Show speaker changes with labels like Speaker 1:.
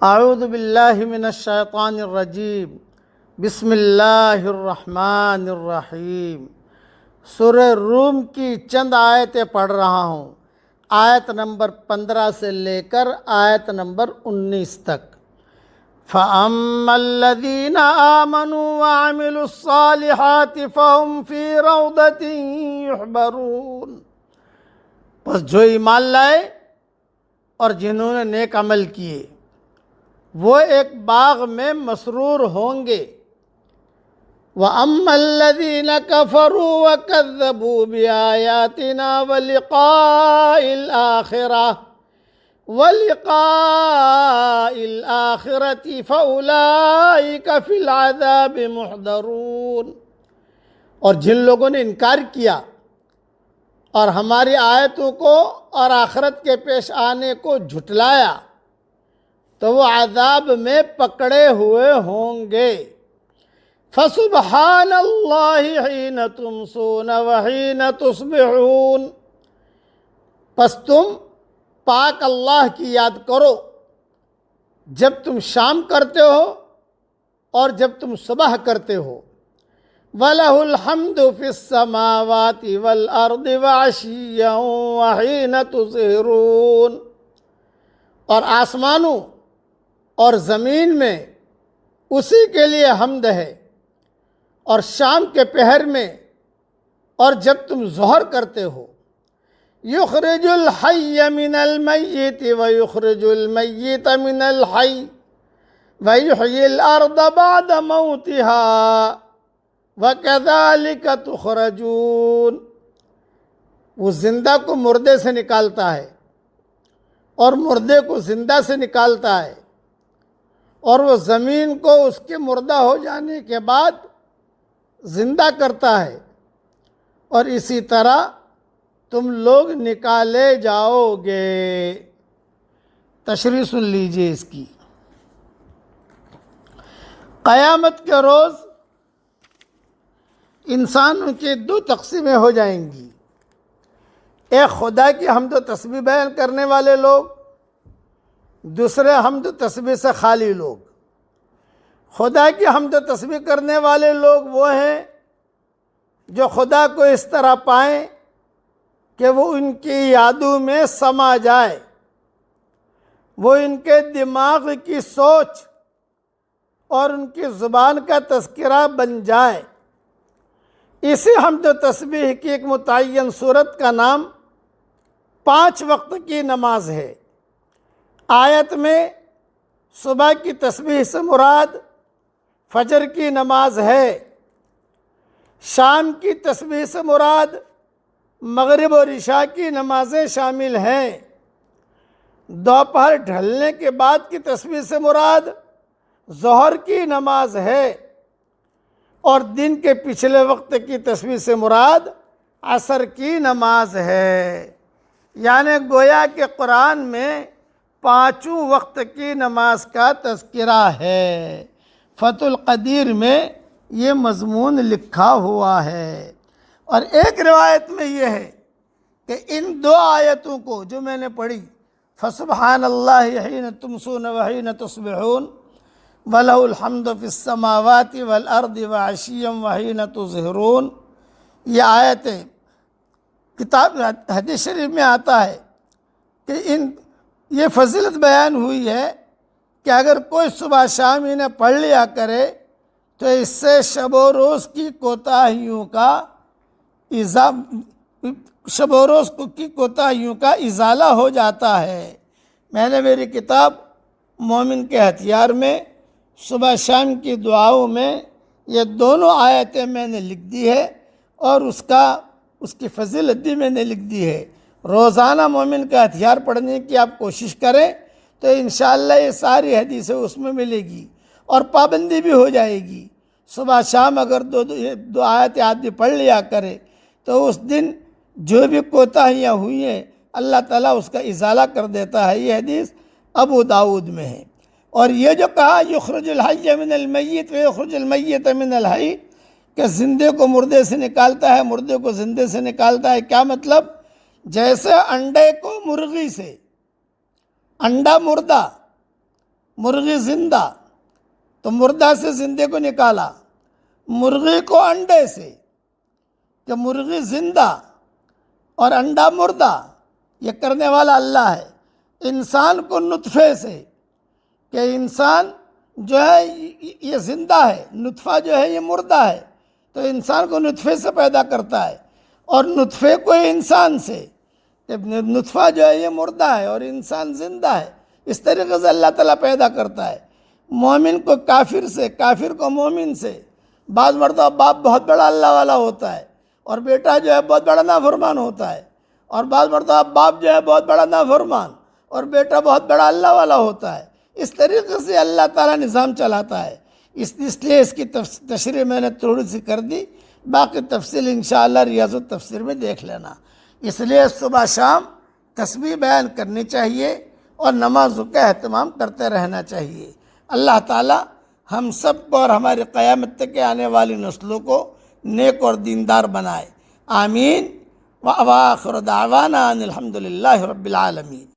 Speaker 1: اعوذ باللہ من الشیطان الرجیم بسم اللہ الرحمن الرحیم۔ سورہ روم کی چند آیتیں پڑھ رہا ہوں، آیت نمبر 15 سے لے کر آیت نمبر 19 تک۔ فَأَمَّا الَّذِينَ آمَنُوا وَعَمِلُوا الصَّالِحَاتِ فَهُمْ فِي رَوْضَةٍ يُحْبَرُونَ، پس جو ایمان لائے اور جنہوں نے نیک عمل کیے وہ ایک باغ میں مسرور ہوں گے۔ وَأَمَّا الَّذِينَ كَفَرُوا وَكَذَّبُوا بِآيَاتِنَا وَلِقَاءِ الْآخِرَةِ فَأُولَئِكَ فِي الْعَذَابِ مُحْضَرُونَ، اور جن لوگوں نے انکار کیا اور ہماری آیتوں کو اور آخرت کے پیش آنے کو جھٹلایا تو وہ عذاب میں پکڑے ہوئے ہوں گے۔ فَسُبْحَانَ اللَّهِ حِينَ تُمْسُونَ وَحِينَ تُصْبِحُونَ، پس تم پاک اللہ کی یاد کرو جب تم شام کرتے ہو اور جب تم صبح کرتے ہو۔ وَلَهُ الْحَمْدُ فِي السَّمَاوَاتِ وَالْأَرْضِ وَعَشِيًّا وَحِينَ تُظْهِرُونَ، اور آسمانوں اور زمین میں اسی کے لیے حمد ہے، اور شام کے پہر میں اور جب تم ظہر کرتے ہو۔ یخرج الحی من المیت ویخرج المیت من الحی ویحیی الارض بعد موتها وکذالک تخرجون، وہ زندہ کو مردے سے نکالتا ہے اور مردے کو زندہ سے نکالتا ہے، اور وہ زمین کو اس کے مردہ ہو جانے کے بعد زندہ کرتا ہے، اور اسی طرح تم لوگ نکالے جاؤ گے۔ تشریح سن لیجئے اس کی۔ قیامت کے روز انسانوں کی دو تقسیمیں ہو جائیں گی، ایک خدا کی حمد و تسبیح بیان کرنے والے لوگ، دوسرے حمد و تسبیح سے خالی لوگ۔ خدا کی حمد و تسبیح کرنے والے لوگ وہ ہیں جو خدا کو اس طرح پائیں کہ وہ ان کی یادوں میں سما جائے، وہ ان کے دماغ کی سوچ اور ان کی زبان کا تذکرہ بن جائے۔ اسی حمد و تسبیح کی ایک متعین صورت کا نام 5 وقت کی نماز ہے۔ آیت میں صبح کی تسبیح سے مراد فجر کی نماز ہے، شام کی تسبیح سے مراد مغرب اور عشاء کی نمازیں شامل ہیں، دوپہر ڈھلنے کے بعد کی تسبیح سے مراد ظہر کی نماز ہے، اور دن کے پچھلے وقت کی تسبیح سے مراد عصر کی نماز ہے۔ یعنی گویا کہ قرآن میں 5 وقت کی نماز کا تذکرہ ہے۔ فتح القدیر میں یہ مضمون لکھا ہوا ہے۔ اور ایک روایت میں یہ ہے کہ ان 2 آیتوں کو جو میں نے پڑھی، فسبحان اللہ حین تمسون وحین تصبحون وَلَهُ الْحَمْدُ فِي السَّمَاوَاتِ وَالْأَرْضِ وَعَشِيًّا وَحِينَ تُظْهِرُونَ، یہ آیتیں کتاب حدیث شریف میں آتا ہے کہ یہ فضیلت بیان ہوئی ہے کہ اگر کوئی صبح شام انہیں پڑھ لیا کرے تو اس سے شب و روز کی کوتاہیوں کا ازالہ ہو جاتا ہے۔ میں نے میری کتاب مومن کے ہتھیار میں صبح شام کی دعاؤں میں یہ دونوں آیتیں میں نے لکھ دی ہے، اور اس کی فضیلت بھی میں نے لکھ دی ہے۔ روزانہ مومن کا ہتھیار پڑھنے کی آپ کوشش کریں تو انشاءاللہ یہ ساری حدیثیں اس میں ملے گی، اور پابندی بھی ہو جائے گی۔ صبح شام اگر دو آیت آدمی پڑھ لیا کرے تو اس دن جو بھی کوتاہیاں ہوئی ہیں اللہ تعالیٰ اس کا ازالہ کر دیتا ہے۔ یہ حدیث ابو داؤد میں ہے۔ اور یہ جو کہا یخرج الحی من المیت ویخرج المیت من الحی، کہ زندے کو مردے سے نکالتا ہے، مردے کو زندے سے نکالتا ہے، کیا مطلب؟ جیسے انڈے کو مرغی سے، انڈا مردہ مرغی زندہ تو مردہ سے زندے کو نکالا، مرغی کو انڈے سے کہ مرغی زندہ اور انڈا مردہ، یہ کرنے والا اللہ ہے۔ انسان کو نطفے سے کہ انسان جو ہے یہ زندہ ہے، نطفہ جو ہے یہ مردہ ہے، تو انسان کو نطفے سے پیدا کرتا ہے، اور نطفے کو انسان سے کہ نطفہ جو ہے یہ مردہ ہے اور انسان زندہ ہے، اس طریقے سے اللہ تعالیٰ پیدا کرتا ہے۔ مومن کو کافر سے، کافر کو مومن سے۔ بعض مرتبہ باپ بہت بڑا اللہ والا ہوتا ہے اور بیٹا جو ہے بہت بڑا نافرمان ہوتا ہے، اور بعض مرتبہ باپ جو ہے بہت بڑا نافرمان اور بیٹا بہت بڑا اللہ والا ہوتا ہے۔ اس طریقے سے اللہ تعالیٰ نظام چلاتا ہے۔ اس لیے اس کی تشریح میں نے تھوڑی سی کر دی، باقی تفصیل انشاءاللہ ریاض التفسیر میں دیکھ لینا۔ اس لیے صبح شام تسبیح بیان کرنی چاہیے اور نمازوں کا اہتمام کرتے رہنا چاہیے۔ اللہ تعالیٰ ہم سب کو اور ہماری قیامت تک آنے والی نسلوں کو نیک اور دیندار بنائے، آمین۔ وآخر دعوانا ان الحمد للہ رب العالمین۔